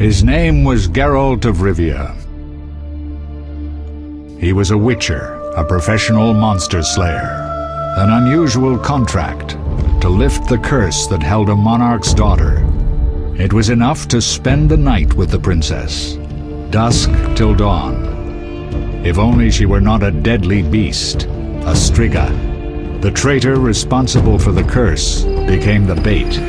His name was Geralt of Rivia. He was a witcher, a professional monster slayer. An unusual contract to lift the curse that held a monarch's daughter. It was enough to spend the night with the princess, dusk till dawn. If only she were not a deadly beast, a striga. The traitor responsible for the curse became the bait.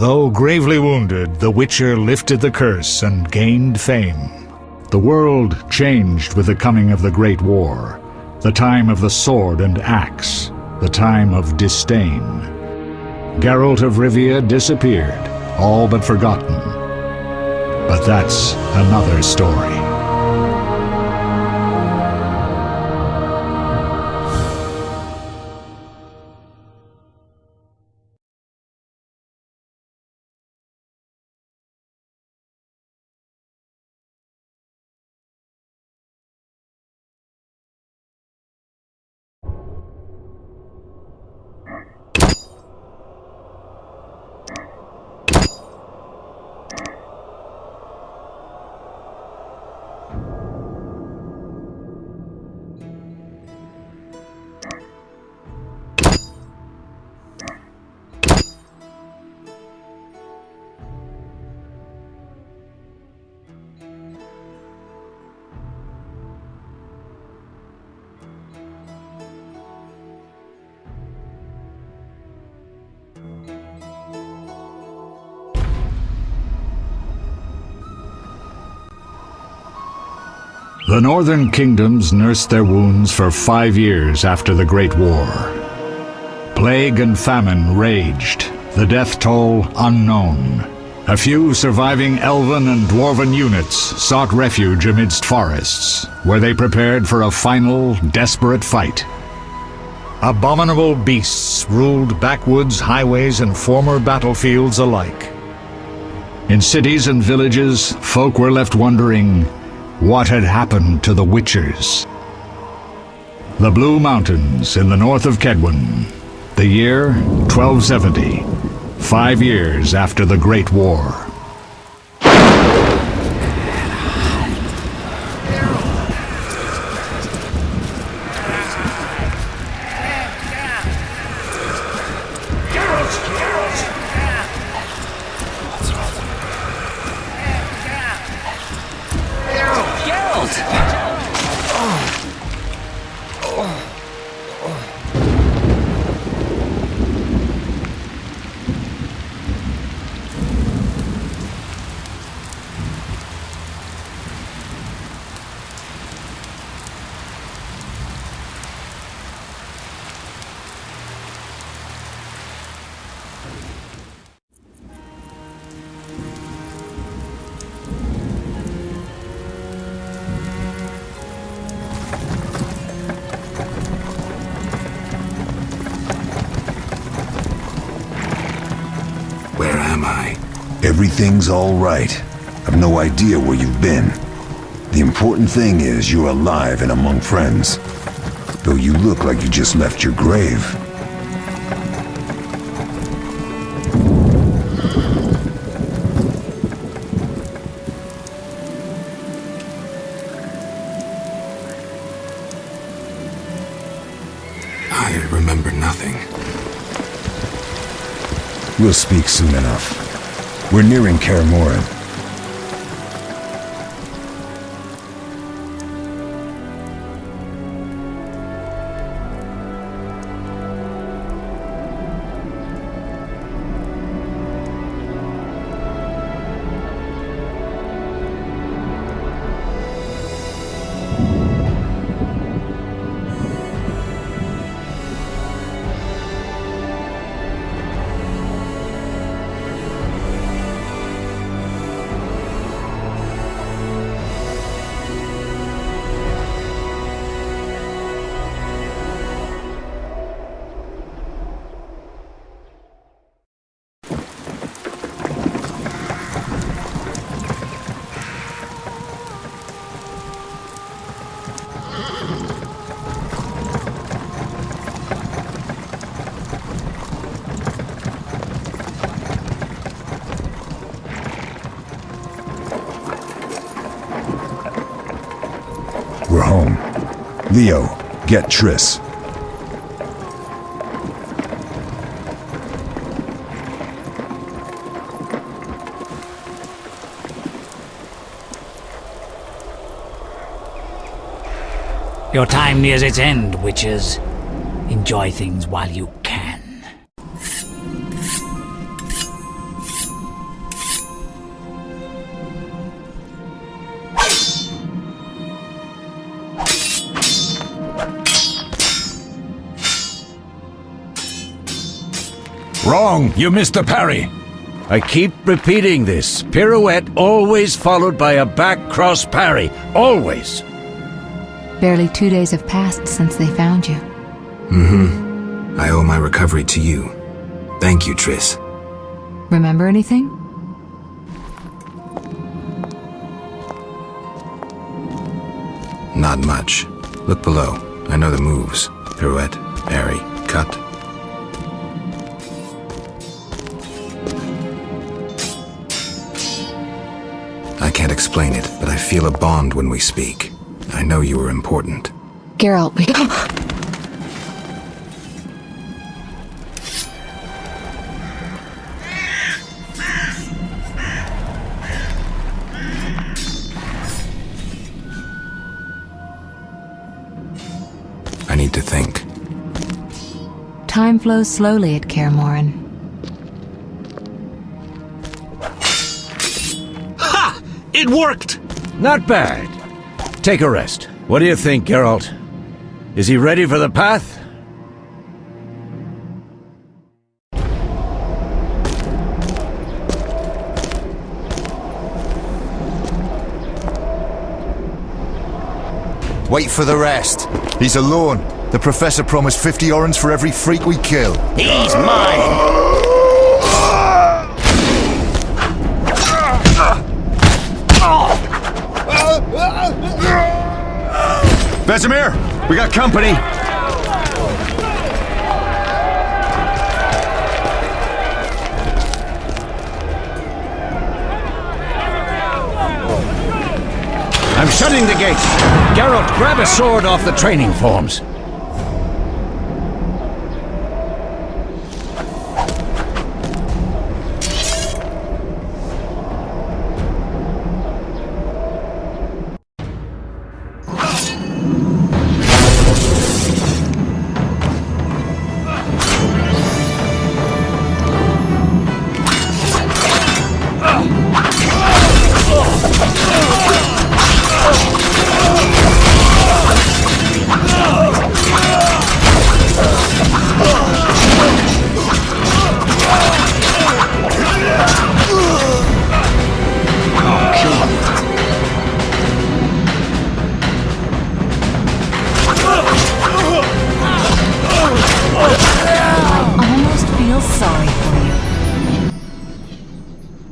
Though gravely wounded, the Witcher lifted the curse and gained fame. The world changed with the coming of the Great War, the time of the sword and axe, the time of disdain. Geralt of Rivia disappeared, all but forgotten. But that's another story. The northern kingdoms nursed their wounds for 5 years after the Great War. Plague and famine raged, the death toll unknown. A few surviving elven and dwarven units sought refuge amidst forests, where they prepared for a final, desperate fight. Abominable beasts ruled backwoods, highways, and former battlefields alike. In cities and villages, folk were left wondering, what had happened to the Witchers? The Blue Mountains in the north of Kedwen. The year 1270, 5 years after the Great War. Everything's all right. I've no idea where you've been. The important thing is you're alive and among friends. Though you look like you just left your grave. I remember nothing. We'll speak soon enough. We're nearing kä mʲin. We're home. Leo, get Triss. Your time nears its end, witches. Enjoy things while you can. Wrong! You missed the parry! I keep repeating this. Pirouette always followed by a back cross parry. Always! Barely 2 days have passed since they found you. I owe my recovery to you. Thank you, Triss. Remember anything? Not much. Look below. I know the moves. Pirouette, parry, cut. I can't explain it, but I feel a bond when we speak. I know you are important. Geralt, we... I need to think. Time flows slowly at kä morszáin. Ha! It worked! Not bad. Take a rest. What do you think, Geralt? Is he ready for the path? Wait for the rest. He's alone. The Professor promised 50 orens for every freak we kill. He's mine! Vesemir, we got company. I'm shutting the gates. Geralt, grab a sword off the training forms.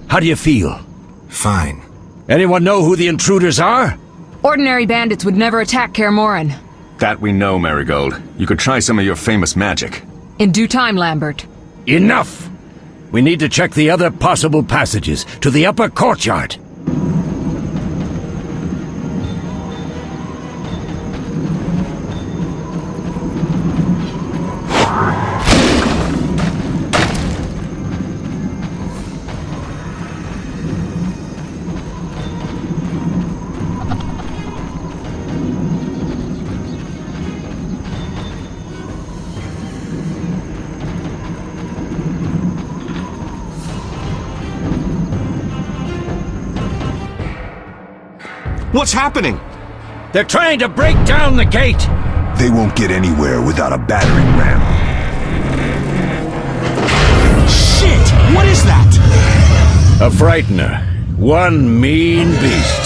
How do you feel? Fine. Anyone know who the intruders are? Ordinary bandits would never attack kä morszáin. That we know, Marigold. You could try some of your famous magic. In due time, Lambert. Enough! We need to check the other possible passages to the upper courtyard. What's happening? They're trying to break down the gate! They won't get anywhere without a battering ram. Shit! What is that? A frightener. One mean beast.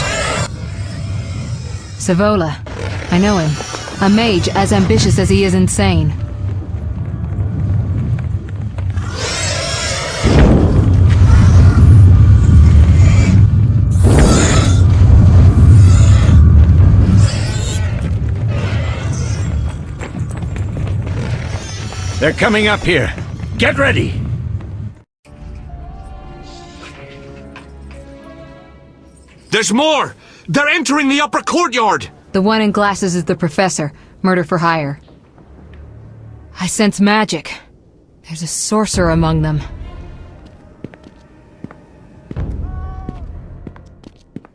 Savola. I know him. A mage as ambitious as he is insane. They're coming up here. Get ready! There's more! They're entering the upper courtyard! The one in glasses is the Professor. Murder for hire. I sense magic. There's a sorcerer among them.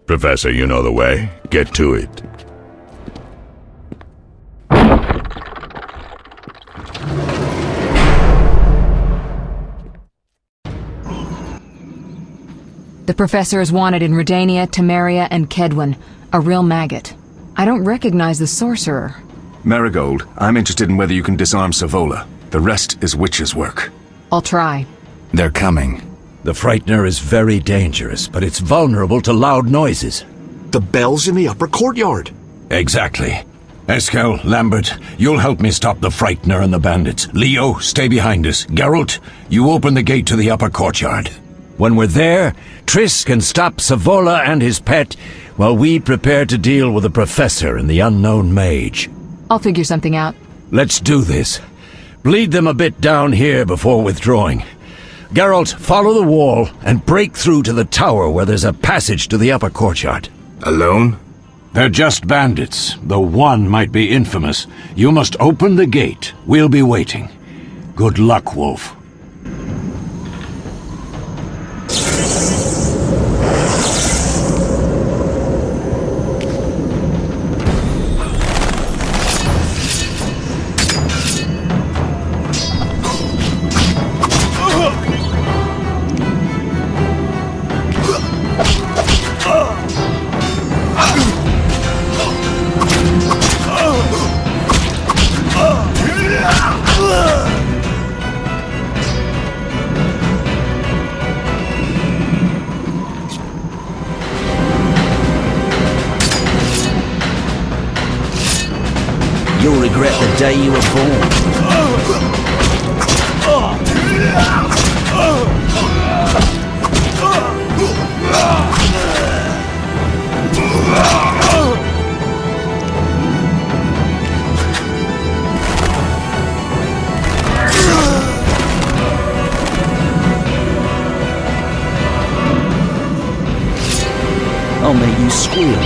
Professor, you know the way. Get to it. The Professor is wanted in Redania, Temeria, and Kedwen. A real maggot. I don't recognize the sorcerer. Marigold, I'm interested in whether you can disarm Savola. The rest is witch's work. I'll try. They're coming. The Frightener is very dangerous, but it's vulnerable to loud noises. The bell's in the upper courtyard. Exactly. Eskel, Lambert, you'll help me stop the Frightener and the bandits. Leo, stay behind us. Geralt, you open the gate to the upper courtyard. When we're there, Triss can stop Savola and his pet, while we prepare to deal with the Professor and the unknown mage. I'll figure something out. Let's do this. Bleed them a bit down here before withdrawing. Geralt, follow the wall and break through to the tower where there's a passage to the upper courtyard. Alone? They're just bandits, though one might be infamous. You must open the gate. We'll be waiting. Good luck, Wolf. You'll regret the day you were born. I'll make you squeal.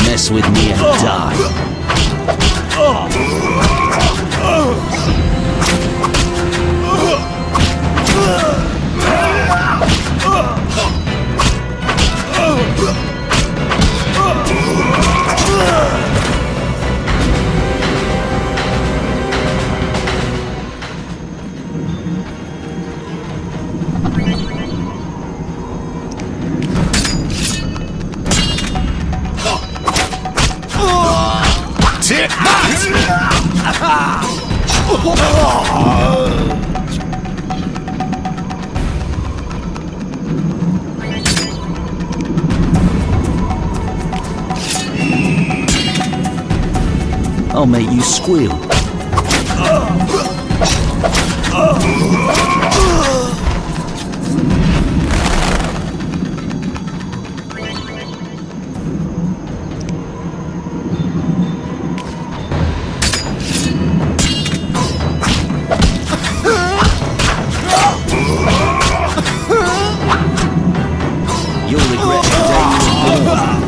Mess with me and die. I'll make you squeal. You'll regret the day you were born.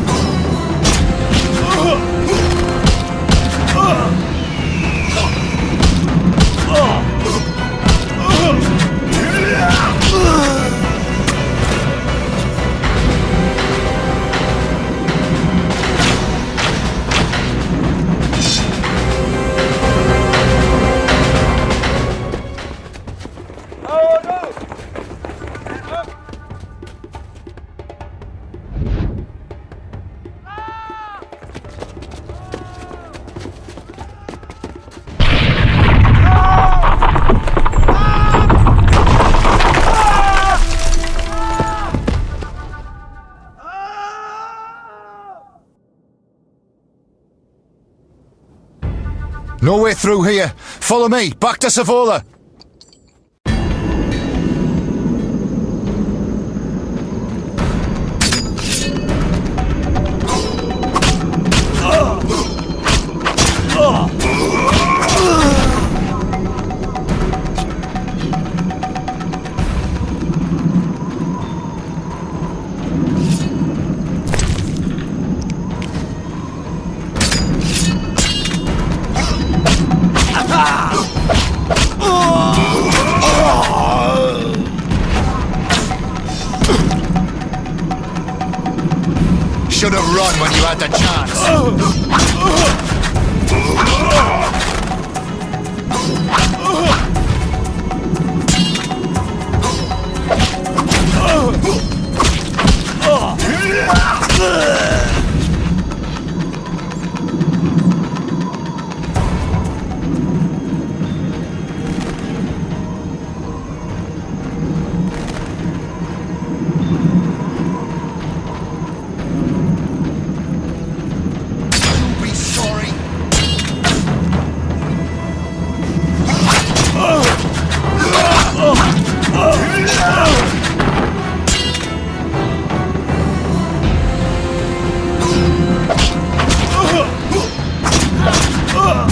No way through here. Follow me. Back to Savola. Should have run when you had the chance.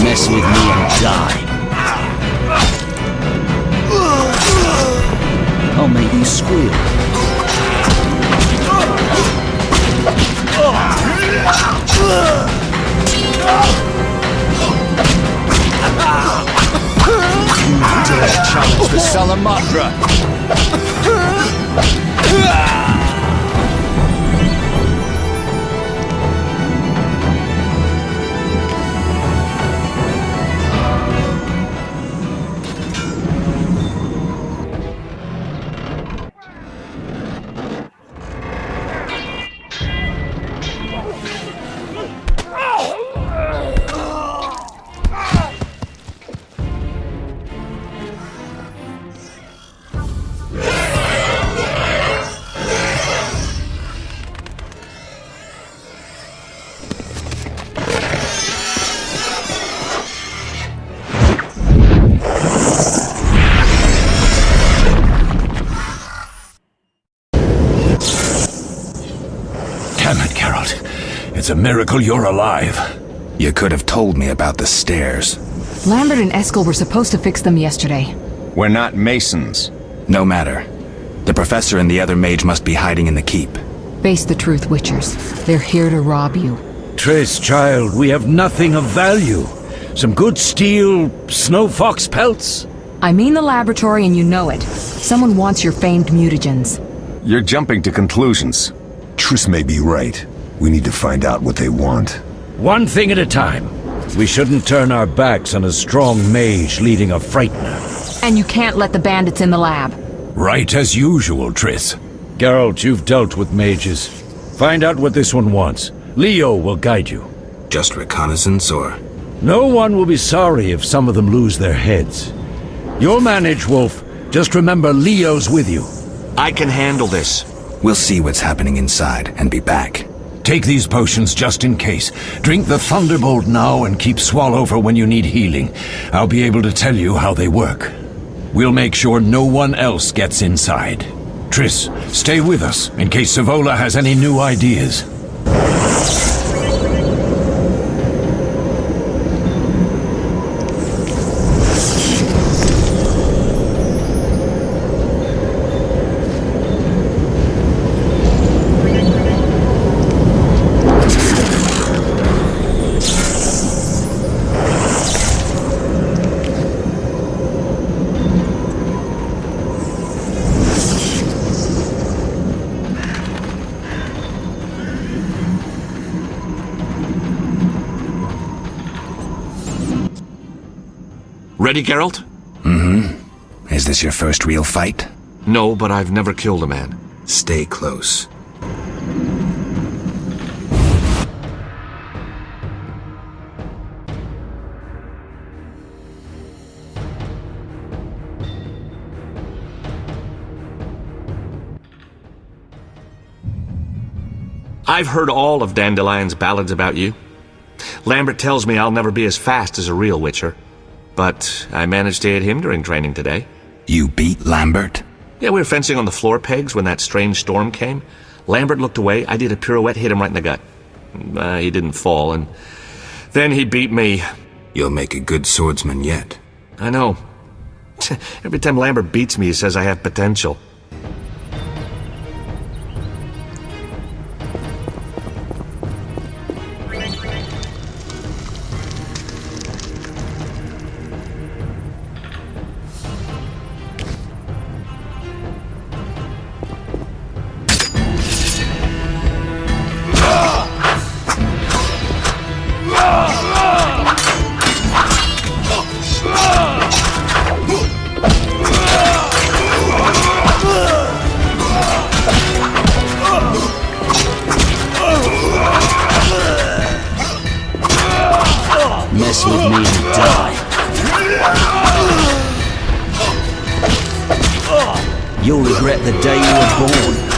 Mess with me and die. I'll make you squeal. You dare challenge the Salamandra! It's a miracle you're alive. You could have told me about the stairs. Lambert and Eskel were supposed to fix them yesterday. We're not masons. No matter. The professor and the other mage must be hiding in the keep. Face the truth, Witchers. They're here to rob you. Triss, child, we have nothing of value. Some good steel, snow fox pelts. I mean the laboratory and you know it. Someone wants your famed mutagens. You're jumping to conclusions. Triss may be right. We need to find out what they want. One thing at a time. We shouldn't turn our backs on a strong mage leading a frightener. And you can't let the bandits in the lab. Right as usual, Triss. Geralt, you've dealt with mages. Find out what this one wants. Leo will guide you. Just reconnaissance, or...? No one will be sorry if some of them lose their heads. You'll manage, Wolf. Just remember Leo's with you. I can handle this. We'll see what's happening inside and be back. Take these potions just in case. Drink the Thunderbolt now and keep Swallow for when you need healing. I'll be able to tell you how they work. We'll make sure no one else gets inside. Triss, stay with us in case Savola has any new ideas. Ready, Geralt? Mm-hmm. Is this your first real fight? No, but I've never killed a man. Stay close. I've heard all of Dandelion's ballads about you. Lambert tells me I'll never be as fast as a real Witcher. But I managed to hit him during training today. You beat Lambert? Yeah, we were fencing on the floor pegs when that strange storm came. Lambert looked away, I did a pirouette, hit him right in the gut. He didn't fall, and then he beat me. You'll make a good swordsman yet. I know. Every time Lambert beats me, he says I have potential. mess with me and die. You'll regret the day you were born.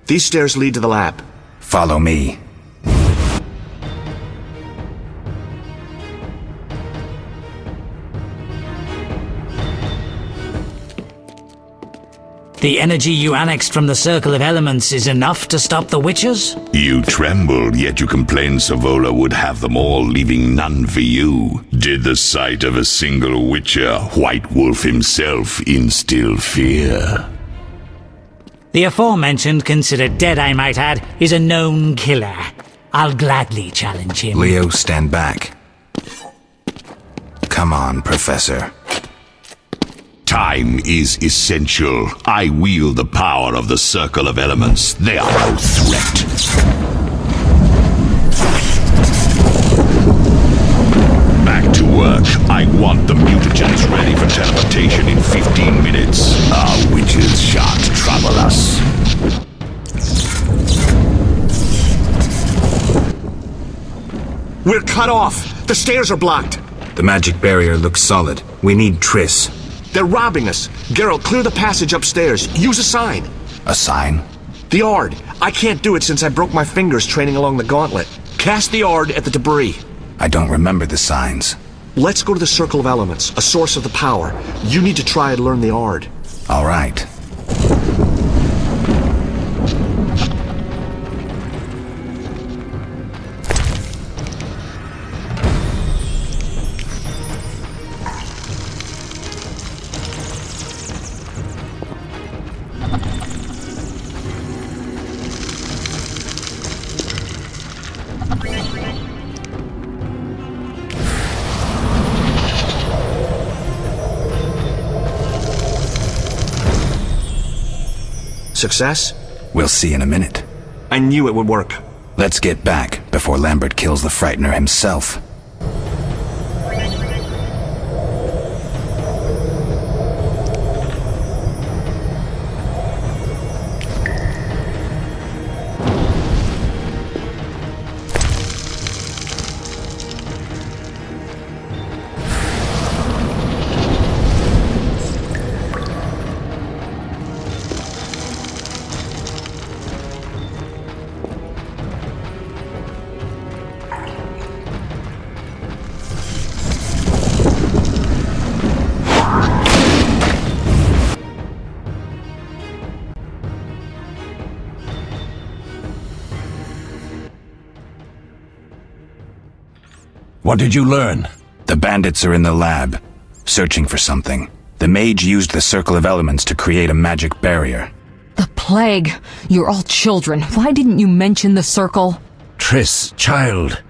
These stairs lead to the lab. Follow me. The energy you annexed from the Circle of Elements is enough to stop the Witchers? You trembled, yet you complained Savola would have them all, leaving none for you. Did the sight of a single Witcher, White Wolf himself, instill fear? The aforementioned, considered dead I might add, is a known killer. I'll gladly challenge him. Leo, stand back. Come on, Professor. Time is essential. I wield the power of the Circle of Elements. They are no threat. Back to work. I want the mutagens ready for teleportation in 15 minutes. Our witches shan't trouble us. We're cut off! The stairs are blocked! The magic barrier looks solid. We need Triss. They're robbing us! Geralt, clear the passage upstairs. Use a sign. A sign? The Ard. I can't do it since I broke my fingers training along the gauntlet. Cast the Ard at the debris. I don't remember the signs. Let's go to the Circle of Elements, a source of the power. You need to try and learn the Ard. All right. Success? We'll see in a minute. I knew it would work. Let's get back before Lambert kills the Frightener himself. What did you learn? The bandits are in the lab, searching for something. The mage used the Circle of Elements to create a magic barrier. The plague! You're all children. Why didn't you mention the Circle? Triss, child,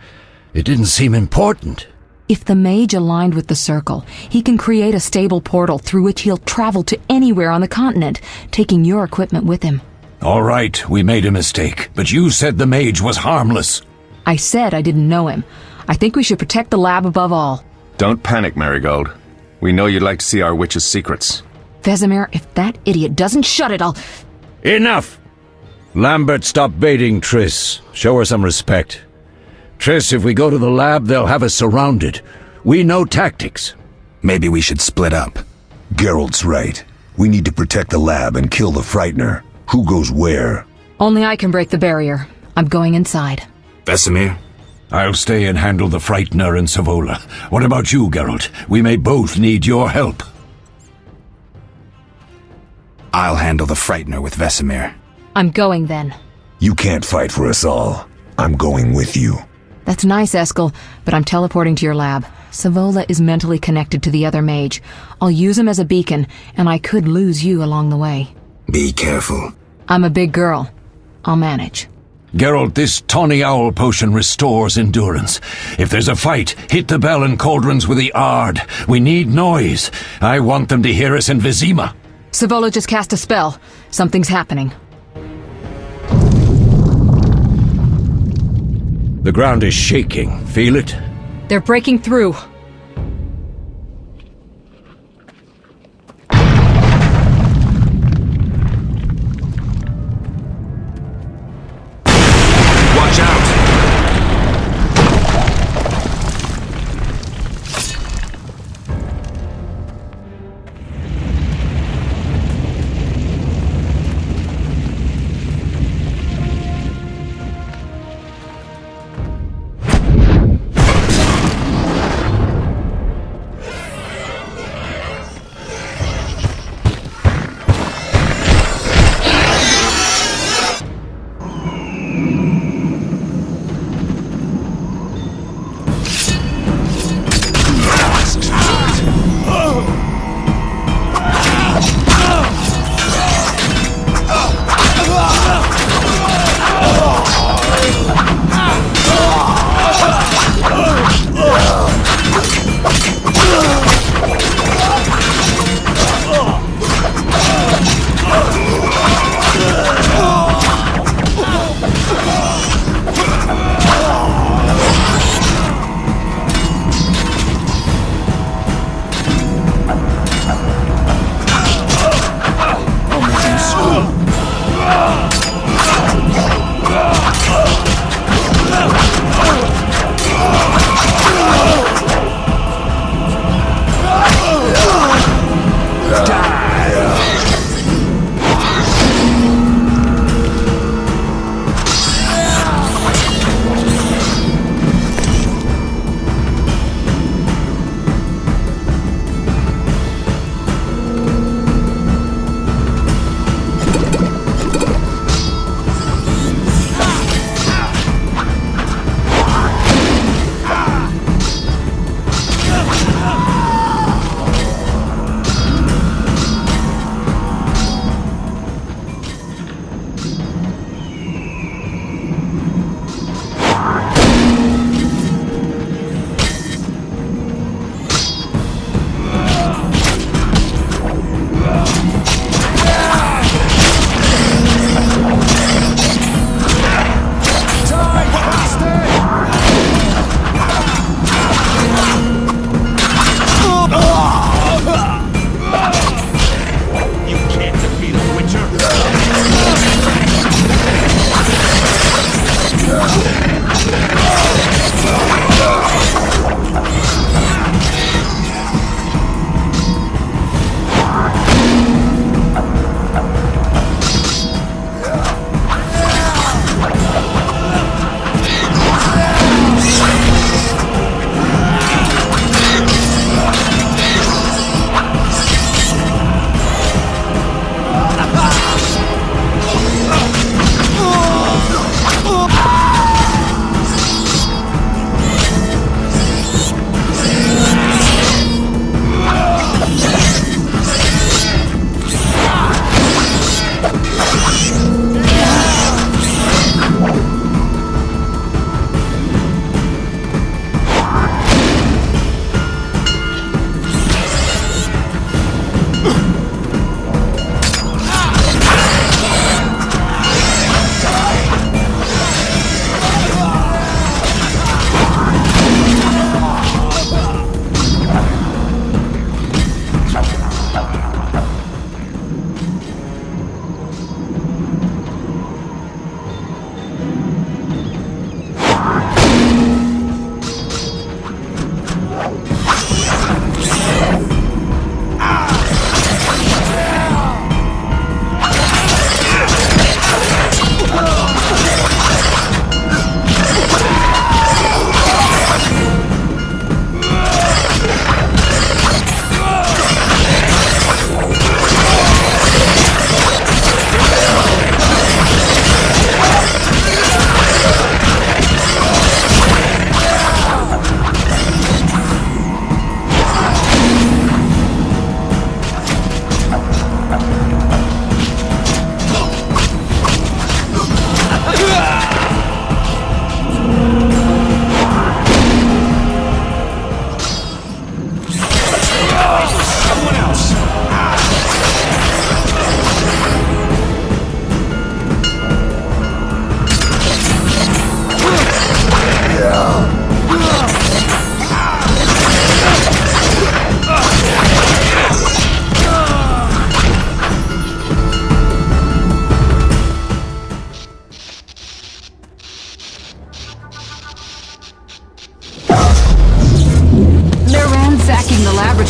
it didn't seem important. If the mage aligned with the Circle, he can create a stable portal through which he'll travel to anywhere on the continent, taking your equipment with him. All right, we made a mistake, but you said the mage was harmless. I said I didn't know him. I think we should protect the lab above all. Don't panic, Marigold. We know you'd like to see our witch's secrets. Vesemir, if that idiot doesn't shut it, I'll... Enough! Lambert, stop baiting Triss. Show her some respect. Triss, if we go to the lab, they'll have us surrounded. We know tactics. Maybe we should split up. Geralt's right. We need to protect the lab and kill the Frightener. Who goes where? Only I can break the barrier. I'm going inside. Vesemir? I'll stay and handle the Frightener and Savola. What about you, Geralt? We may both need your help. I'll handle the Frightener with Vesemir. I'm going then. You can't fight for us all. I'm going with you. That's nice, Eskel, but I'm teleporting to your lab. Savola is mentally connected to the other mage. I'll use him as a beacon, and I could lose you along the way. Be careful. I'm a big girl. I'll manage. Geralt, this tawny owl potion restores endurance. If there's a fight, hit the bell and cauldrons with the Ard. We need noise. I want them to hear us in Vizima. Savola just cast a spell. Something's happening. The ground is shaking. Feel it? They're breaking through. Watch out!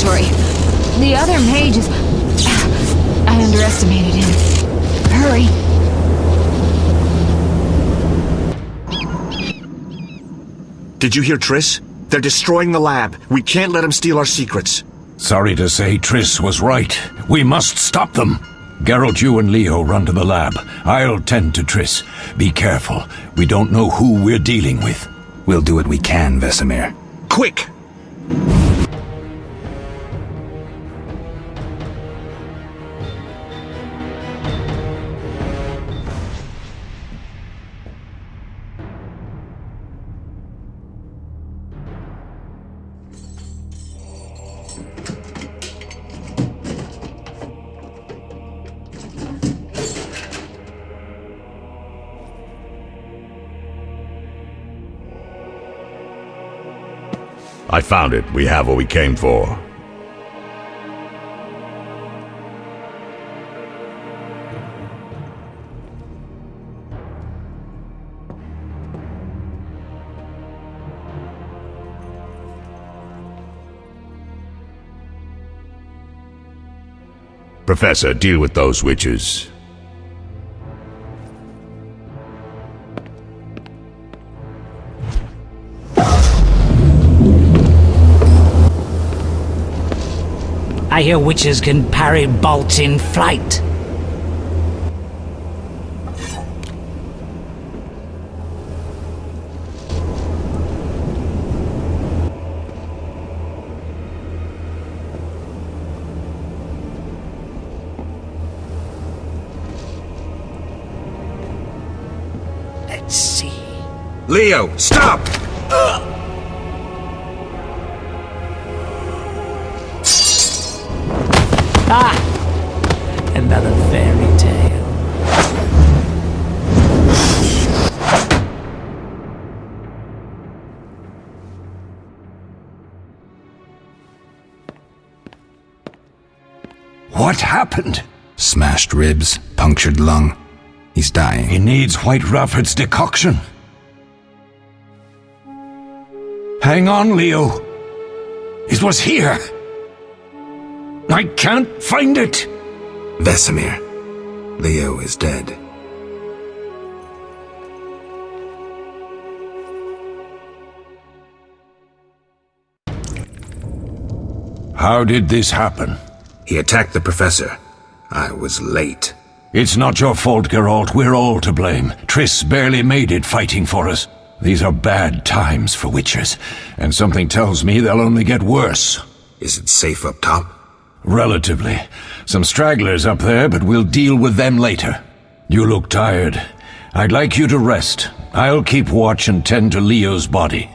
laboratory. The other mage is... I underestimated him. Hurry. Did you hear Triss? They're destroying the lab. We can't let them steal our secrets. Sorry to say, Triss was right. We must stop them. Geralt, you and Leo run to the lab. I'll tend to Triss. Be careful. We don't know who we're dealing with. We'll do what we can, Vesemir. Quick! I found it. We have what we came for. Professor, deal with those witches. I hear witches can parry bolts in flight. Let's see. Leo, stop! Ah! Another fairy tale. What happened? Smashed ribs, punctured lung. He's dying. He needs White Rafford's decoction. Hang on, Leo. It was here. I can't find it! Vesemir. Leo is dead. How did this happen? He attacked the professor. I was late. It's not your fault, Geralt. We're all to blame. Triss barely made it fighting for us. These are bad times for witchers, and something tells me they'll only get worse. Is it safe up top? Relatively. Some stragglers up there, but we'll deal with them later. You look tired. I'd like you to rest. I'll keep watch and tend to Leo's body.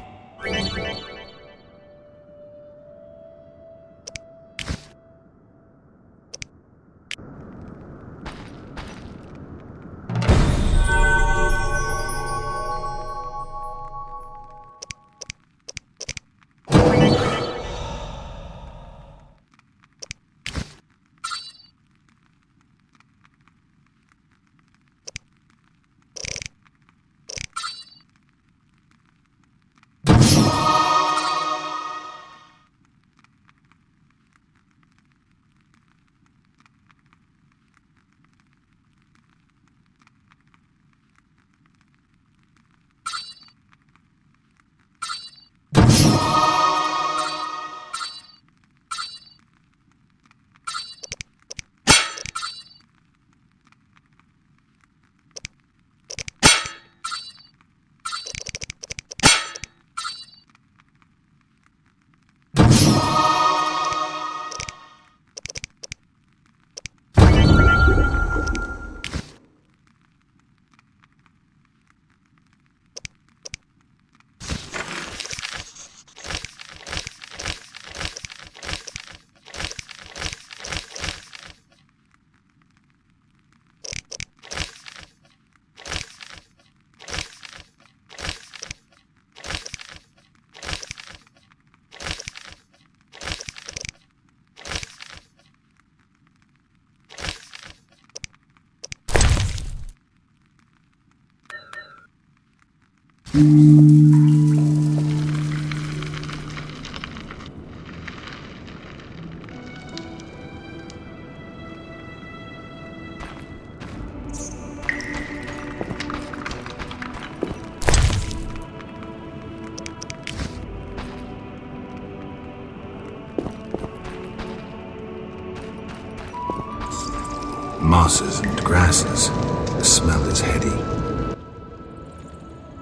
Mosses and grasses. The smell is heady.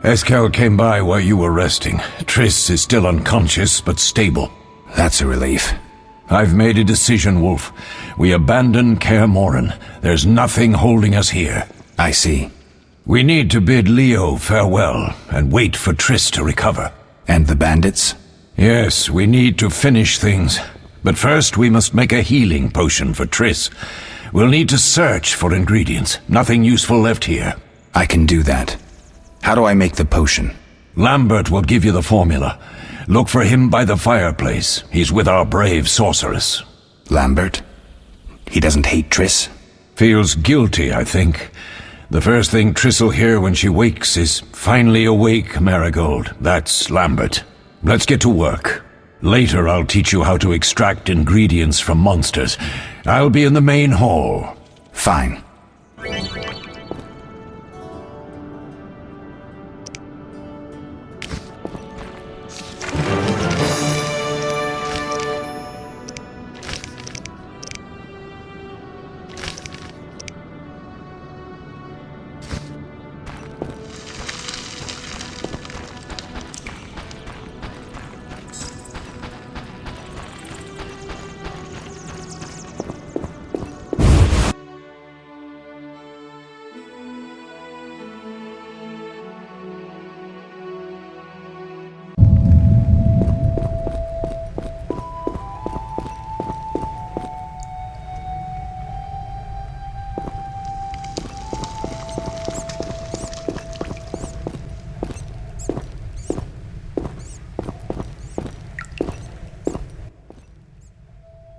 Eskel came by while you were resting. Triss is still unconscious, but stable. That's a relief. I've made a decision, Wolf. We abandon kä mʲin. There's nothing holding us here. I see. We need to bid Leo farewell and wait for Triss to recover. And the bandits? Yes, we need to finish things. But first we must make a healing potion for Triss. We'll need to search for ingredients. Nothing useful left here. I can do that. How do I make the potion? Lambert will give you the formula. Look for him by the fireplace. He's with our brave sorceress. Lambert? He doesn't hate Triss? Feels guilty, I think. The first thing Triss'll hear when she wakes is, "Finally awake, Marigold." That's Lambert. Let's get to work. Later I'll teach you how to extract ingredients from monsters. I'll be in the main hall. Fine.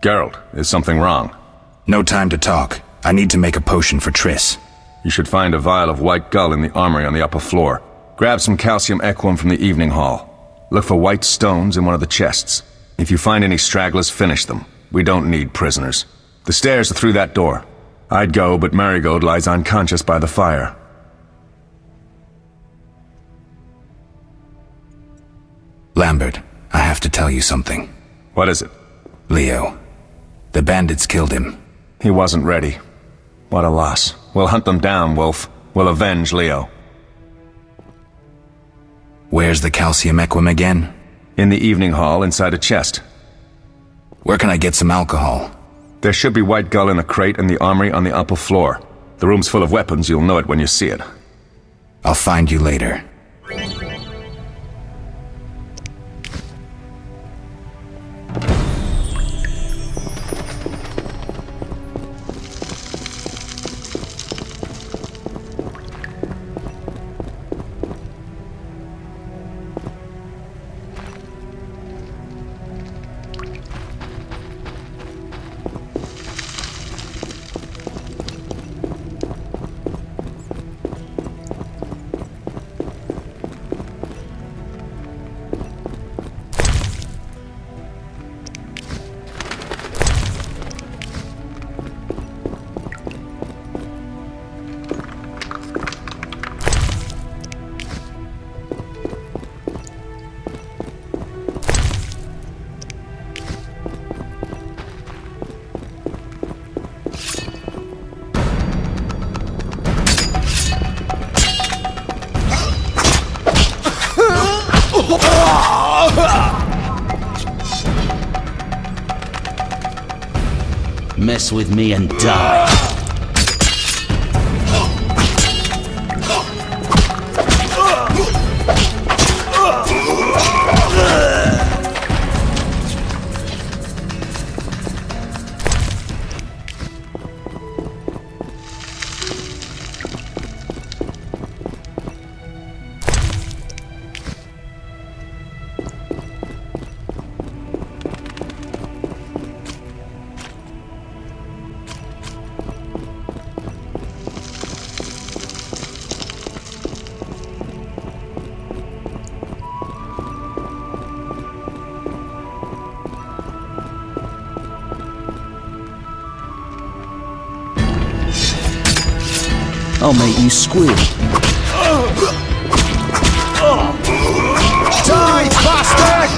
Geralt, is something wrong? No time to talk. I need to make a potion for Triss. You should find a vial of white gull in the armory on the upper floor. Grab some calcium equum from the evening hall. Look for white stones in one of the chests. If you find any stragglers, finish them. We don't need prisoners. The stairs are through that door. I'd go, but Marigold lies unconscious by the fire. Lambert, I have to tell you something. What is it? Leo. The bandits killed him. He wasn't ready. What a loss. We'll hunt them down, Wolf. We'll avenge Leo. Where's the calcium equum again? In the evening hall, inside a chest. Where can I get some alcohol? There should be white gull in a crate in the armory on the upper floor. The room's full of weapons, you'll know it when you see it. I'll find you later. Mess with me and die. I'll make you squeal. Die, bastard!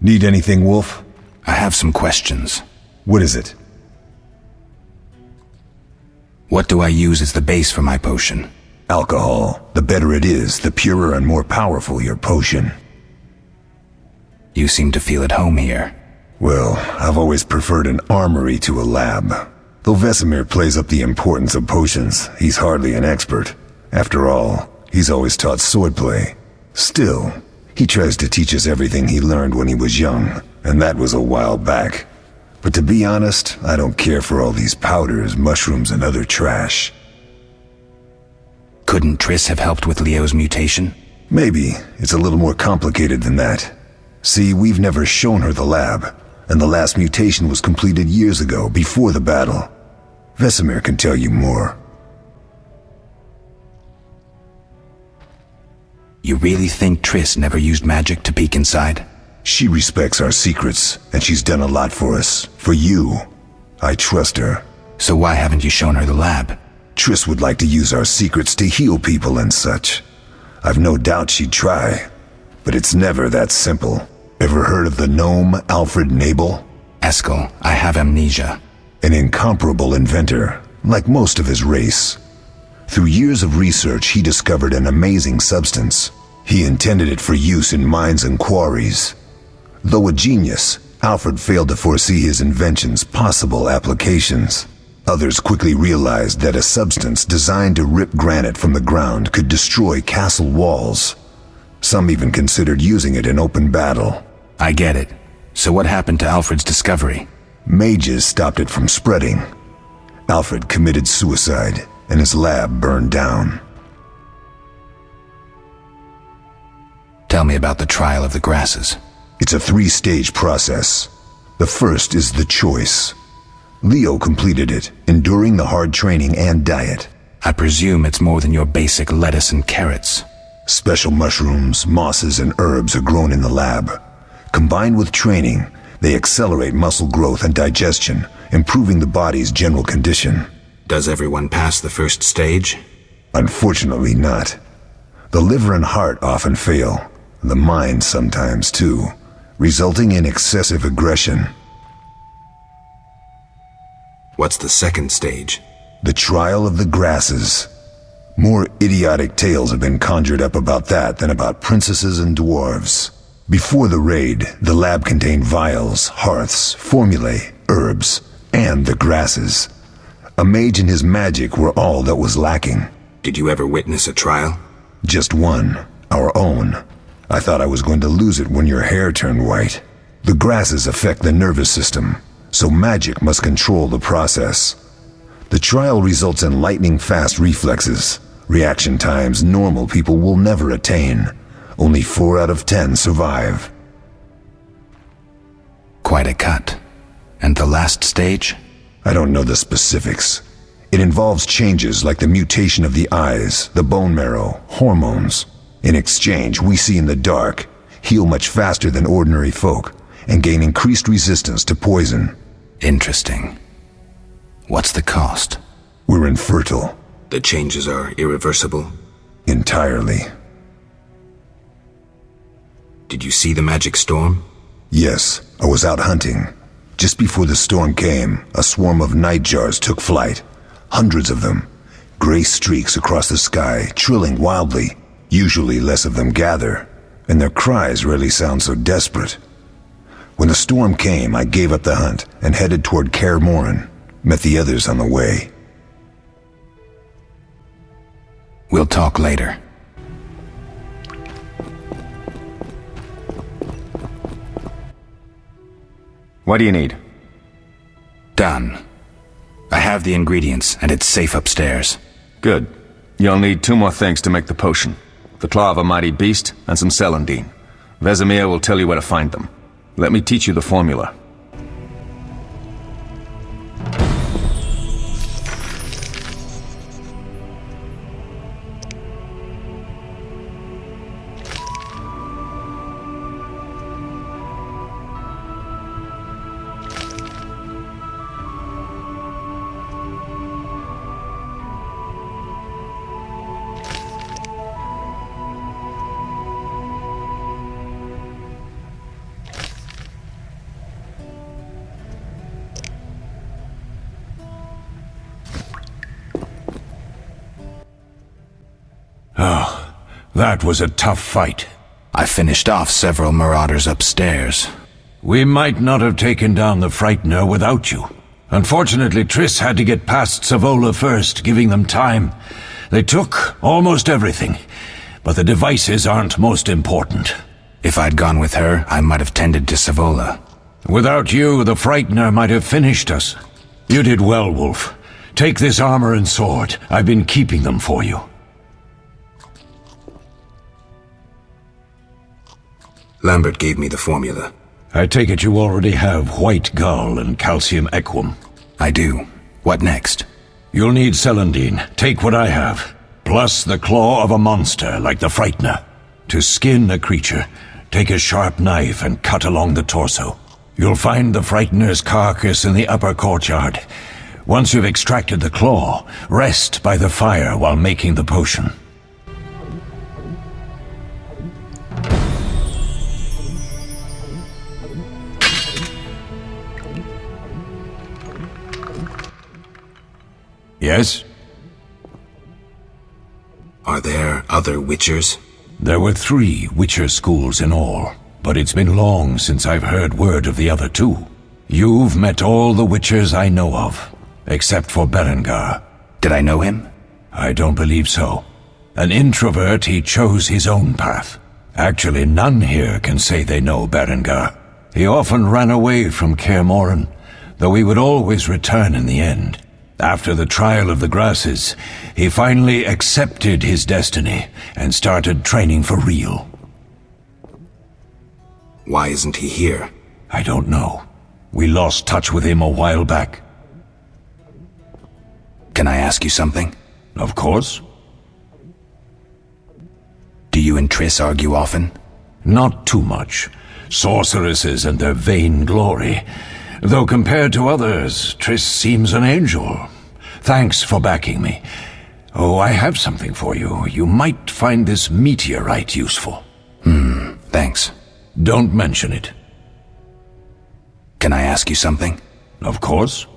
Need anything, Wolf? I have some questions. What is it? What do I use as the base for my potion? Alcohol. The better it is, the purer and more powerful your potion. You seem to feel at home here. Well, I've always preferred an armory to a lab. Though Vesemir plays up the importance of potions, he's hardly an expert. After all, he's always taught swordplay. Still, he tries to teach us everything he learned when he was young, and that was a while back. But to be honest, I don't care for all these powders, mushrooms, and other trash. Couldn't Triss have helped with Leo's mutation? Maybe. It's a little more complicated than that. See, we've never shown her the lab, and the last mutation was completed years ago, before the battle. Vesemir can tell you more. You really think Triss never used magic to peek inside? She respects our secrets, and she's done a lot for us. For you. I trust her. So why haven't you shown her the lab? Triss would like to use our secrets to heal people and such. I've no doubt she'd try, but it's never that simple. Ever heard of the gnome Alfred Nabel? Eskel, I have amnesia. An incomparable inventor, like most of his race. Through years of research, he discovered an amazing substance. He intended it for use in mines and quarries. Though a genius, Alfred failed to foresee his invention's possible applications. Others quickly realized that a substance designed to rip granite from the ground could destroy castle walls. Some even considered using it in open battle. I get it. So what happened to Alfred's discovery? Mages stopped it from spreading. Alfred committed suicide, and his lab burned down. Tell me about the trial of the grasses. It's a 3-stage process. The first is the choice. Leo completed it, enduring the hard training and diet. I presume it's more than your basic lettuce and carrots. Special mushrooms, mosses, and herbs are grown in the lab. Combined with training, they accelerate muscle growth and digestion, improving the body's general condition. Does everyone pass the first stage? Unfortunately not. The liver and heart often fail, the mind sometimes too, resulting in excessive aggression. What's the second stage? The trial of the grasses. More idiotic tales have been conjured up about that than about princesses and dwarves. Before the raid, the lab contained vials, hearths, formulae, herbs, and the grasses. A mage and his magic were all that was lacking. Did you ever witness a trial? Just one, our own. I thought I was going to lose it when your hair turned white. The grasses affect the nervous system, so magic must control the process. The trial results in lightning-fast reflexes, reaction times normal people will never attain. Only 4 out of 10 survive. Quite a cut. And the last stage? I don't know the specifics. It involves changes like the mutation of the eyes, the bone marrow, hormones. In exchange, we see in the dark, heal much faster than ordinary folk, and gain increased resistance to poison. Interesting. What's the cost? We're infertile. The changes are irreversible? Entirely. Did you see the magic storm? Yes, I was out hunting. Just before the storm came, a swarm of nightjars took flight. Hundreds of them. Gray streaks across the sky, trilling wildly. Usually less of them gather, and their cries rarely sound so desperate. When the storm came, I gave up the hunt and headed toward kä morszáin. Met the others on the way. We'll talk later. What do you need? Done. I have the ingredients, and it's safe upstairs. Good. You'll need 2 more things to make the potion. The claw of a mighty beast, and some celandine. Vesemir will tell you where to find them. Let me teach you the formula. Oh, that was a tough fight. I finished off several marauders upstairs. We might not have taken down the Frightener without you. Unfortunately, Triss had to get past Savola first, giving them time. They took almost everything, but the devices aren't most important. If I'd gone with her, I might have tended to Savola. Without you, the Frightener might have finished us. You did well, Wolf. Take this armor and sword. I've been keeping them for you. Lambert gave me the formula. I take it you already have White Gull and Calcium Equum. I do. What next? You'll need Celandine. Take what I have. Plus the claw of a monster like the Frightener. To skin a creature, take a sharp knife and cut along the torso. You'll find the Frightener's carcass in the upper courtyard. Once you've extracted the claw, rest by the fire while making the potion. Yes? Are there other Witchers? There were 3 Witcher schools in all, but it's been long since I've heard word of the other 2. You've met all the Witchers I know of, except for Berengar. Did I know him? I don't believe so. An introvert, he chose his own path. Actually, none here can say they know Berengar. He often ran away from kä mʲin, though he would always return in the end. After the trial of the grasses, he finally accepted his destiny and started training for real. Why isn't he here? I don't know. We lost touch with him a while back. Can I ask you something? Of course. Do you and Triss argue often? Not too much. Sorceresses and their vain glory. Though compared to others, Triss seems an angel. Thanks for backing me. Oh, I have something for you. You might find this meteorite useful. Thanks. Don't mention it. Can I ask you something? Of course.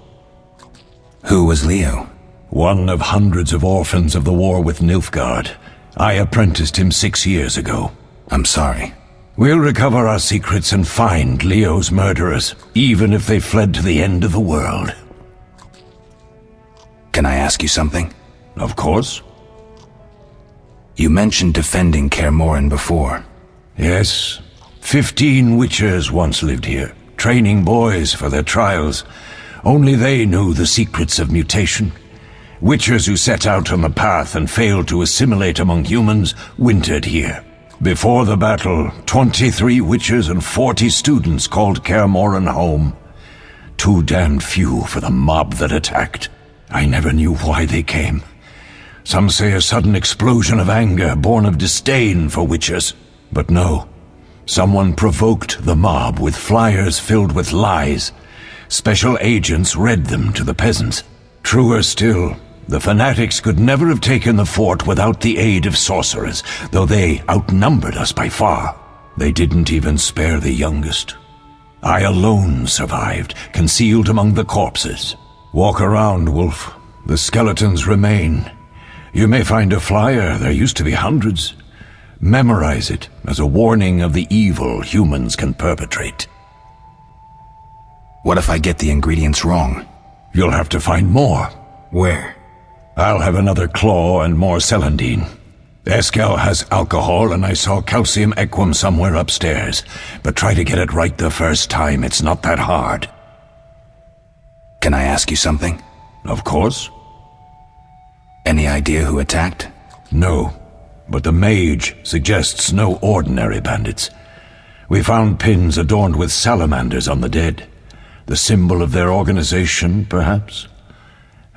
Who was Leo? One of hundreds of orphans of the war with Nilfgaard. I apprenticed him 6 years ago. I'm sorry. We'll recover our secrets and find Leo's murderers, even if they fled to the end of the world. Can I ask you something? Of course. You mentioned defending kä mʲin before. Yes. 15 Witchers once lived here, training boys for their trials. Only they knew the secrets of mutation. Witchers who set out on the path and failed to assimilate among humans wintered here. Before the battle, 23 Witchers and 40 students called kä mʲin home. Too damned few for the mob that attacked. I never knew why they came. Some say a sudden explosion of anger born of disdain for Witchers. But no. Someone provoked the mob with flyers filled with lies. Special agents read them to the peasants. Truer still, the fanatics could never have taken the fort without the aid of sorcerers, though they outnumbered us by far. They didn't even spare the youngest. I alone survived, concealed among the corpses. Walk around, Wolf. The skeletons remain. You may find a flyer, there used to be hundreds. Memorize it as a warning of the evil humans can perpetrate. What if I get the ingredients wrong? You'll have to find more. Where? I'll have another claw and more celandine. Eskel has alcohol and I saw calcium equum somewhere upstairs. But try to get it right the first time, it's not that hard. Can I ask you something? Of course. Any idea who attacked? No, but the mage suggests no ordinary bandits. We found pins adorned with salamanders on the dead. The symbol of their organization, perhaps?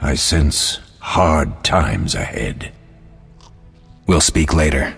I sense hard times ahead. We'll speak later.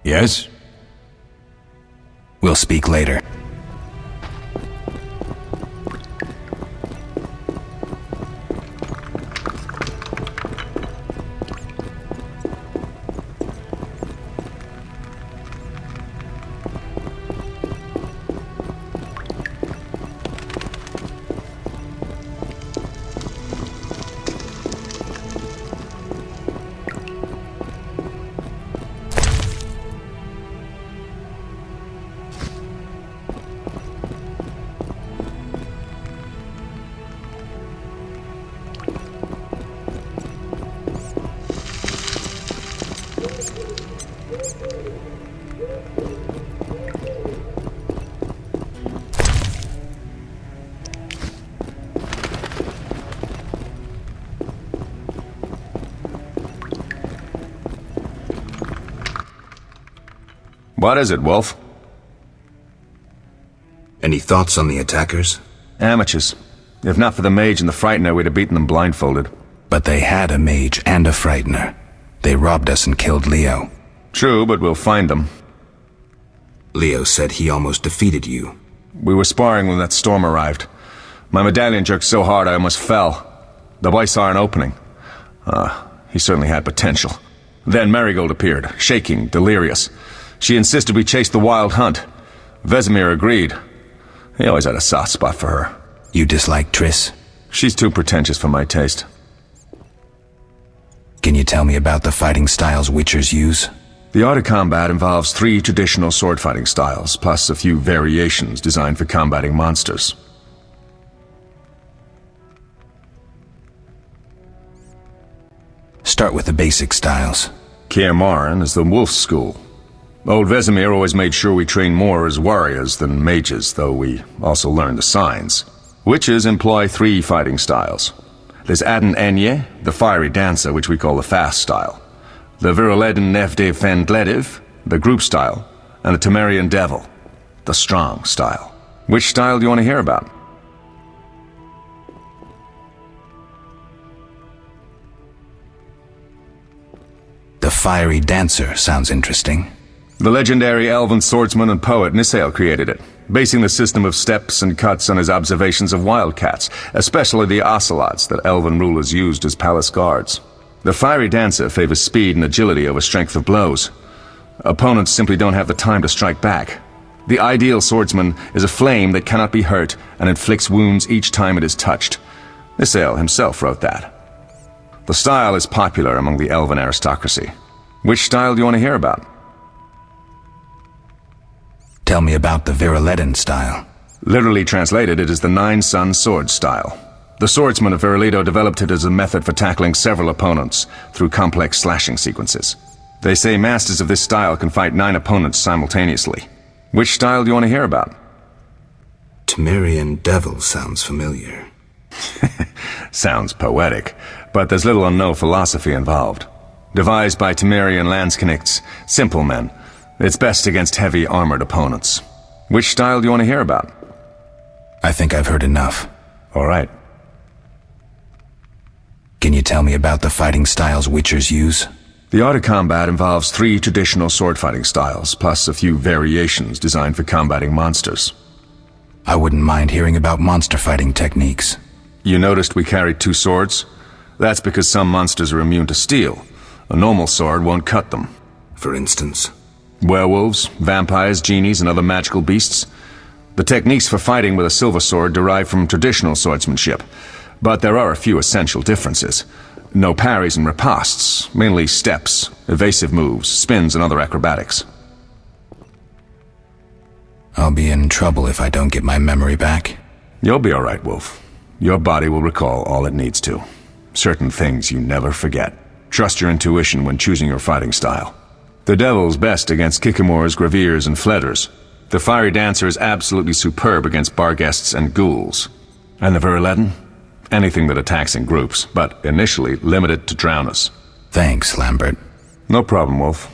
Yes? We'll speak later. What is it, Wolf? Any thoughts on the attackers? Amateurs. If not for the mage and the frightener, we'd have beaten them blindfolded. But they had a mage and a frightener. They robbed us and killed Leo. True, but we'll find them. Leo said he almost defeated you. We were sparring when that storm arrived. My medallion jerked so hard I almost fell. The boy saw an opening. He certainly had potential. Then Marigold appeared, shaking, delirious. She insisted we chase the wild hunt. Vesemir agreed. He always had a soft spot for her. You dislike Triss? She's too pretentious for my taste. Can you tell me about the fighting styles Witchers use? The art of combat involves 3 traditional sword-fighting styles, plus a few variations designed for combating monsters. Start with the basic styles. kä mʲin is the wolf school. Old Vesemir always made sure we train more as warriors than mages, though we also learn the signs. Witches employ 3 fighting styles. There's Adden Enye, the fiery dancer, which we call the fast style. The ˈvʲɛd ഃvɪɛd, the group style. And the Temerian devil, the strong style. Which style do you want to hear about? The fiery dancer sounds interesting. The legendary elven swordsman and poet Nisael created it, basing the system of steps and cuts on his observations of wildcats, especially the ocelots that elven rulers used as palace guards. The fiery dancer favors speed and agility over strength of blows. Opponents simply don't have the time to strike back. The ideal swordsman is a flame that cannot be hurt and inflicts wounds each time it is touched. Nisael himself wrote that. The style is popular among the elven aristocracy. Which style do you want to hear about? Tell me about the ˈvɪɛd style. Literally translated, it is the 9-sun sword style. The swordsmen of Viralito developed it as a method for tackling several opponents through complex slashing sequences. They say masters of this style can fight 9 opponents simultaneously. Which style do you want to hear about? Temerian devil sounds familiar. Sounds poetic, but there's little or no philosophy involved. Devised by Temerian landsknechts, simple men. It's best against heavy armored opponents. Which style do you want to hear about? I think I've heard enough. All right. Can you tell me about the fighting styles Witchers use? The art of combat involves 3 traditional sword-fighting styles, plus a few variations designed for combating monsters. I wouldn't mind hearing about monster fighting techniques. You noticed we carried 2 swords? That's because some monsters are immune to steel. A normal sword won't cut them. For instance? Werewolves, vampires, genies, and other magical beasts. The techniques for fighting with a silver sword derive from traditional swordsmanship, but there are a few essential differences. No parries and ripostes, mainly steps, evasive moves, spins, and other acrobatics. I'll be in trouble if I don't get my memory back. You'll be all right, Wolf. Your body will recall all it needs to. Certain things you never forget. Trust your intuition when choosing your fighting style. The devil's best against Kikimors, Graviers, and Fledders. The fiery dancer is absolutely superb against Barghests and ghouls. And the ˈvɪɛd? Anything that attacks in groups, but initially limited to drowners. Thanks, Lambert. No problem, Wolf.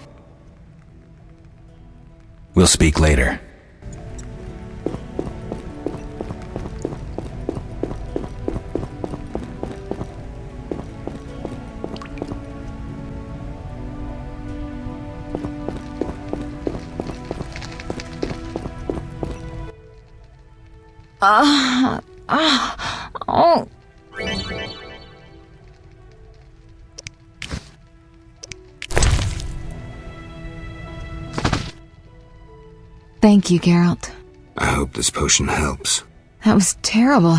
We'll speak later. Oh. Thank you, Geralt. I hope this potion helps. That was terrible.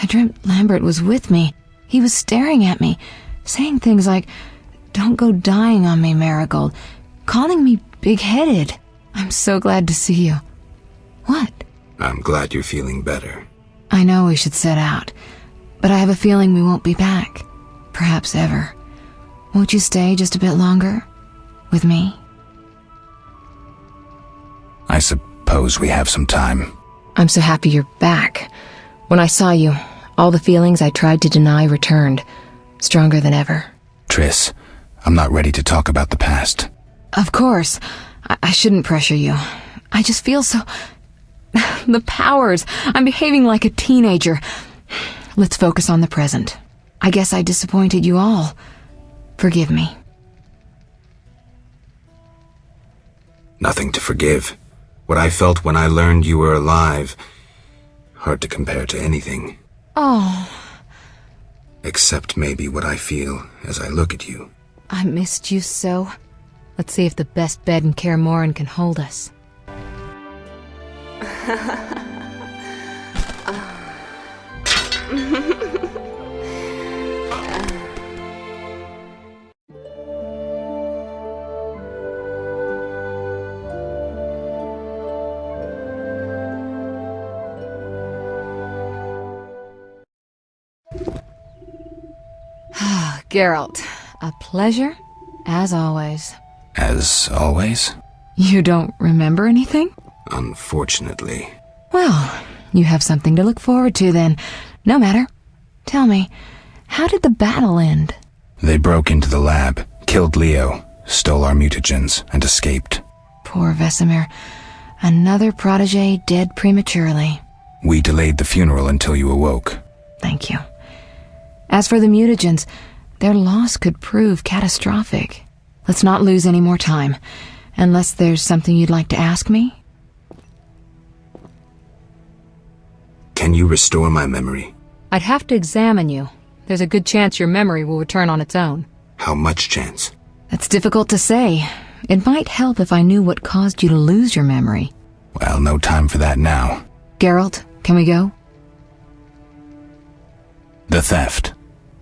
I dreamt Lambert was with me. He was staring at me, saying things like, "Don't go dying on me, Marigold," calling me big-headed. I'm so glad to see you. What? I'm glad you're feeling better. I know we should set out, but I have a feeling we won't be back. Perhaps ever. Won't you stay just a bit longer? With me? I suppose we have some time. I'm so happy you're back. When I saw you, all the feelings I tried to deny returned, stronger than ever. Triss, I'm not ready to talk about the past. Of course. I shouldn't pressure you. I just feel so... The powers. I'm behaving like a teenager. Let's focus on the present. I guess I disappointed you all. Forgive me. Nothing to forgive. What I felt when I learned you were alive, hard to compare to anything. Oh. Except maybe what I feel as I look at you. I missed you so. Let's see if the best bed in Kaer Morhen can hold us. Geralt, a pleasure, as always. As always? You don't remember anything? Unfortunately. Well, you have something to look forward to then. No matter. Tell me, how did the battle end? They broke into the lab, killed Leo, stole our mutagens, and escaped. Poor Vesemir. Another protege dead prematurely. We delayed the funeral until you awoke. Thank you. As for the mutagens, their loss could prove catastrophic. Let's not lose any more time, unless there's something you'd like to ask me? Can you restore my memory? I'd have to examine you. There's a good chance your memory will return on its own. How much chance? That's difficult to say. It might help if I knew what caused you to lose your memory. Well, no time for that now. Geralt, can we go? The theft.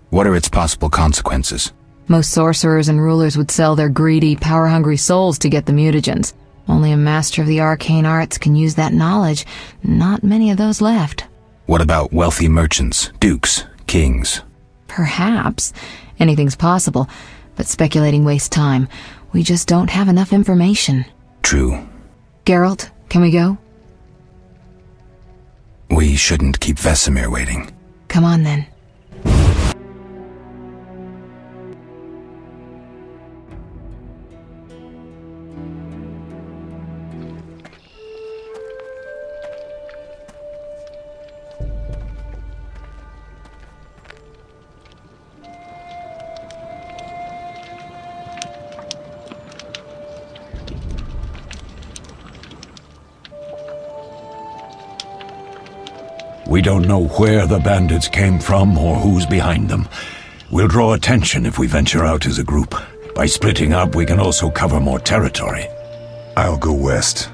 What are its possible consequences? Most sorcerers and rulers would sell their greedy, power-hungry souls to get the mutagens. Only a master of the arcane arts can use that knowledge. Not many of those left. What about wealthy merchants, dukes, kings? Perhaps. Anything's possible, but speculating wastes time. We just don't have enough information. True. Geralt, can we go? We shouldn't keep Vesemir waiting. Come on then. We don't know where the bandits came from or who's behind them. We'll draw attention if we venture out as a group. By splitting up, we can also cover more territory. I'll go west.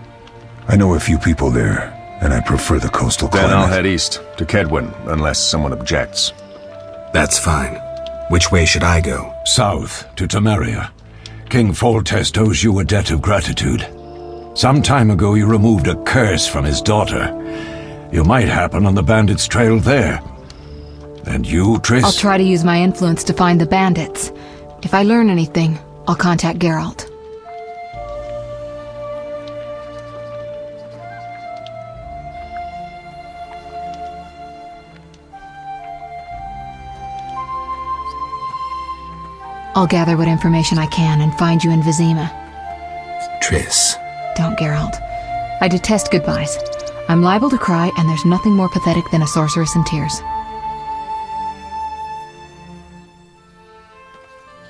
I know a few people there, and I prefer the coastal climate. Then I'll head east, to Kedwin, unless someone objects. That's fine. Which way should I go? South, to Temeria. King Foltest owes you a debt of gratitude. Some time ago you removed a curse from his daughter. You might happen on the bandits' trail there. And you, Triss? I'll try to use my influence to find the bandits. If I learn anything, I'll contact Geralt. I'll gather what information I can and find you in Vizima. Triss. Don't, Geralt. I detest goodbyes. I'm liable to cry, and there's nothing more pathetic than a sorceress in tears.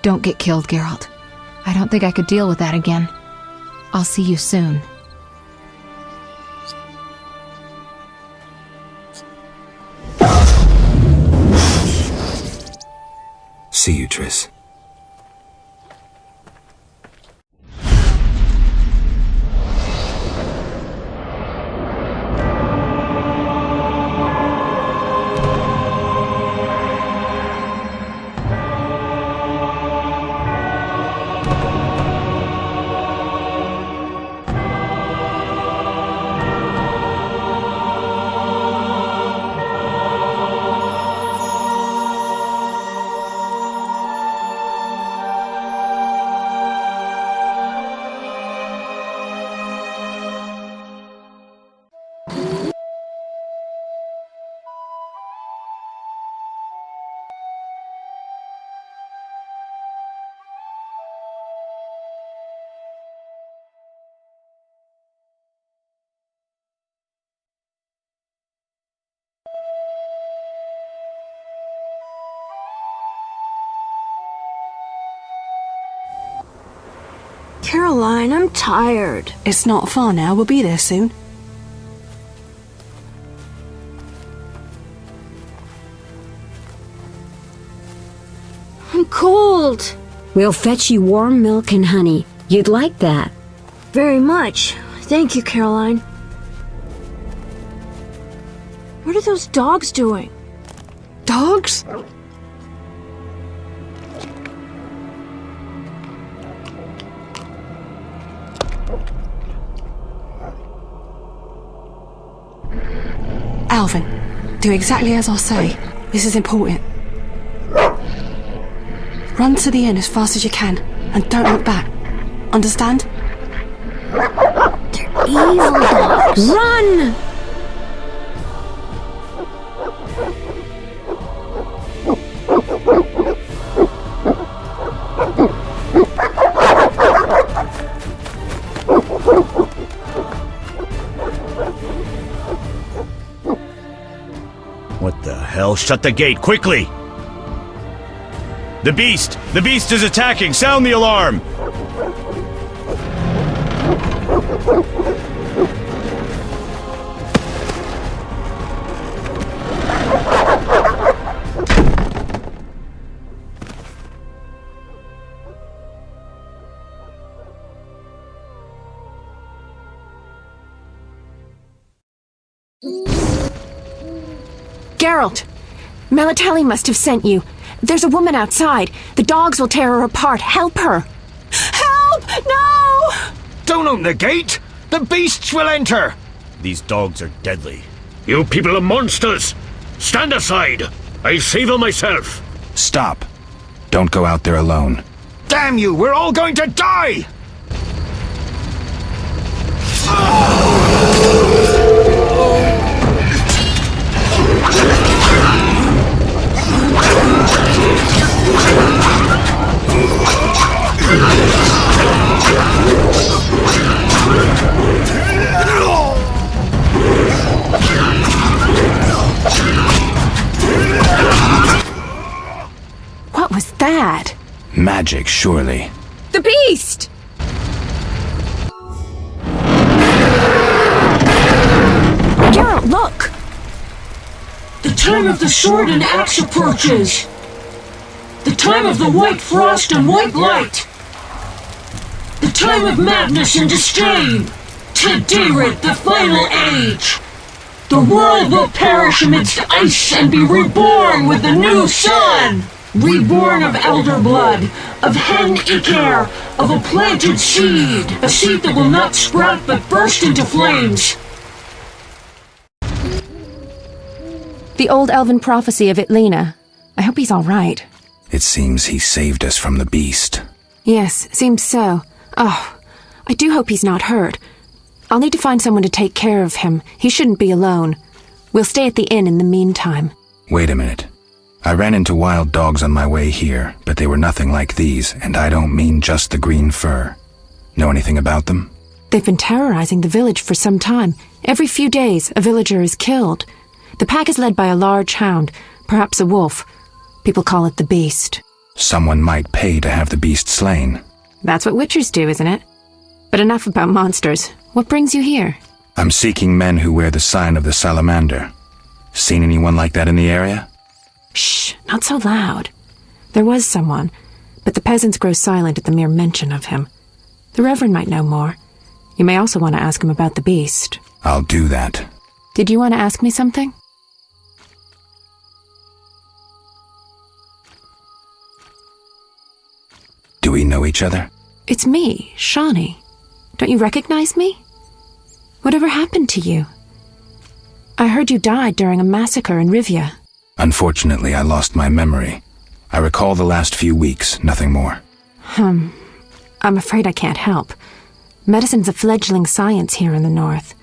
Don't get killed, Geralt. I don't think I could deal with that again. I'll see you soon. see you, Triss. Caroline, I'm tired. It's not far now. We'll be there soon. I'm cold. We'll fetch you warm milk and honey. You'd like that. Very much. Thank you, Caroline. What are those dogs doing? Dogs? Alvin, do exactly as I say. This is important. Run to the inn as fast as you can, and don't look back. Understand? They're evil dogs. Run! What the hell? Shut the gate, quickly! The beast! The beast is attacking! Sound the alarm! Geralt! Melatelli must have sent you. There's a woman outside. The dogs will tear her apart. Help her! Help! No! Don't open the gate! The beasts will enter! These dogs are deadly. You people are monsters! Stand aside! I'll save them myself! Stop. Don't go out there alone. Damn you! We're all going to die! What was that? Magic, surely. The beast! Geralt, look! The time of the sword and axe approaches. The time of the white frost and white light. The time of madness and disdain. Қ mʰin, the final age. The world will perish amidst ice and be reborn with the new sun. Reborn of elder blood, of hen Iker, of a planted seed. A seed that will not sprout but burst into flames. The old elven prophecy of Itlena. I hope he's all right. It seems he saved us from the beast. Yes, seems so. Oh, I do hope he's not hurt. I'll need to find someone to take care of him. He shouldn't be alone. We'll stay at the inn in the meantime. Wait a minute. I ran into wild dogs on my way here, but they were nothing like these, and I don't mean just the green fur. Know anything about them? They've been terrorizing the village for some time. Every few days, a villager is killed. The pack is led by a large hound, perhaps a wolf. People call it the beast. Someone might pay to have the beast slain. That's what witchers do, isn't it? But enough about monsters. What brings you here? I'm seeking men who wear the sign of the salamander. Seen anyone like that in the area? Shh, not so loud. There was someone, but the peasants grow silent at the mere mention of him. The Reverend might know more. You may also want to ask him about the beast. I'll do that. Did you want to ask me something? Do we know each other? It's me, Shawnee. Don't you recognize me? Whatever happened to you? I heard you died during a massacre in ÄvÄd. Unfortunately, I lost my memory. I recall the last few weeks, nothing more. I'm afraid I can't help. Medicine's a fledgling science here in the North.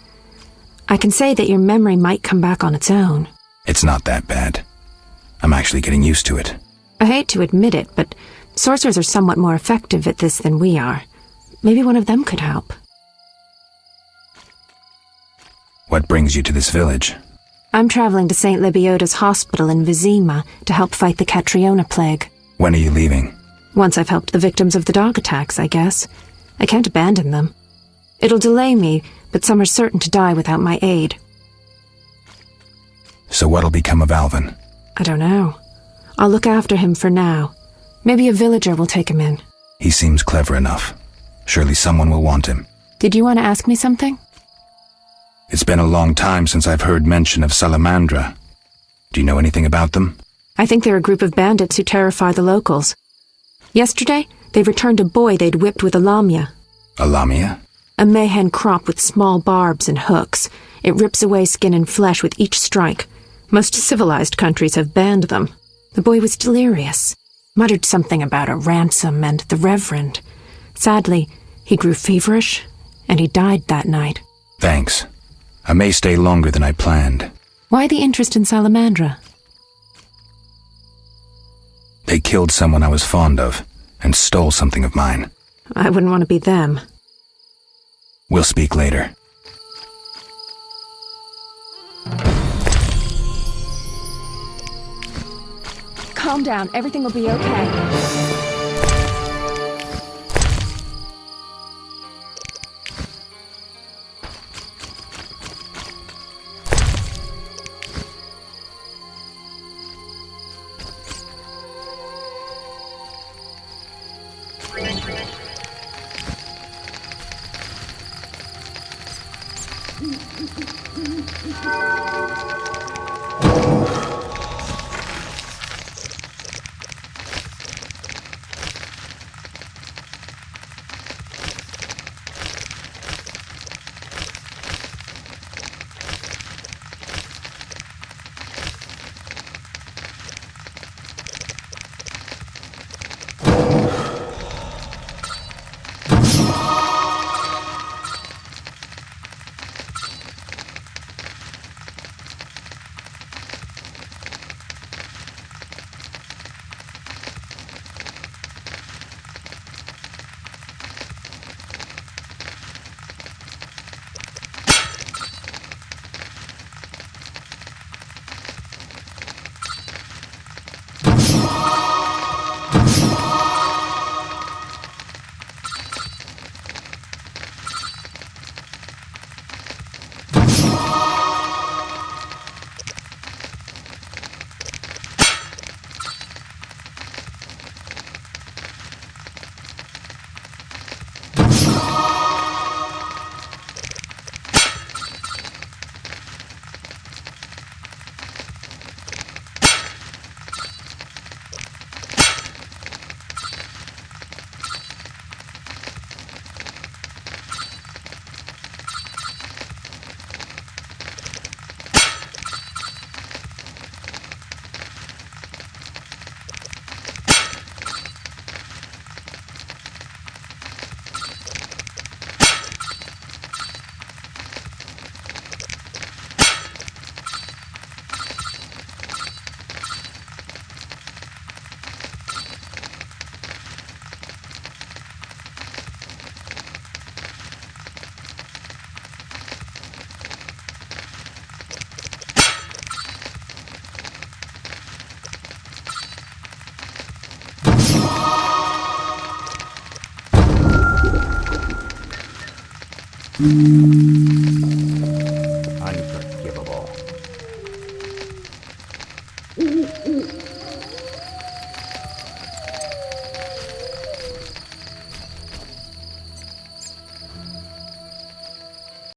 I can say that your memory might come back on its own. It's not that bad. I'm actually getting used to it. I hate to admit it, but sorcerers are somewhat more effective at this than we are. Maybe one of them could help. What brings you to this village? I'm traveling to St. Lebioda's hospital in Vizima to help fight the Catriona plague. When are you leaving? Once I've helped the victims of the dog attacks, I guess. I can't abandon them. It'll delay me, but some are certain to die without my aid. So what'll become of Alvin? I don't know. I'll look after him for now. Maybe a villager will take him in. He seems clever enough. Surely someone will want him. Did you want to ask me something? It's been a long time since I've heard mention of Salamandra. Do you know anything about them? I think they're a group of bandits who terrify the locals. Yesterday, they returned a boy they'd whipped with a ламия. A ламия? A mähin crop with small barbs and hooks. It rips away skin and flesh with each strike. Most civilized countries have banned them. The boy was delirious. Muttered something about a ransom and the Reverend. Sadly, he grew feverish, and he died that night. Thanks. I may stay longer than I planned. Why the interest in Salamandra? They killed someone I was fond of, and stole something of mine. I wouldn't want to be them. We'll speak later. Calm down. Everything will be okay.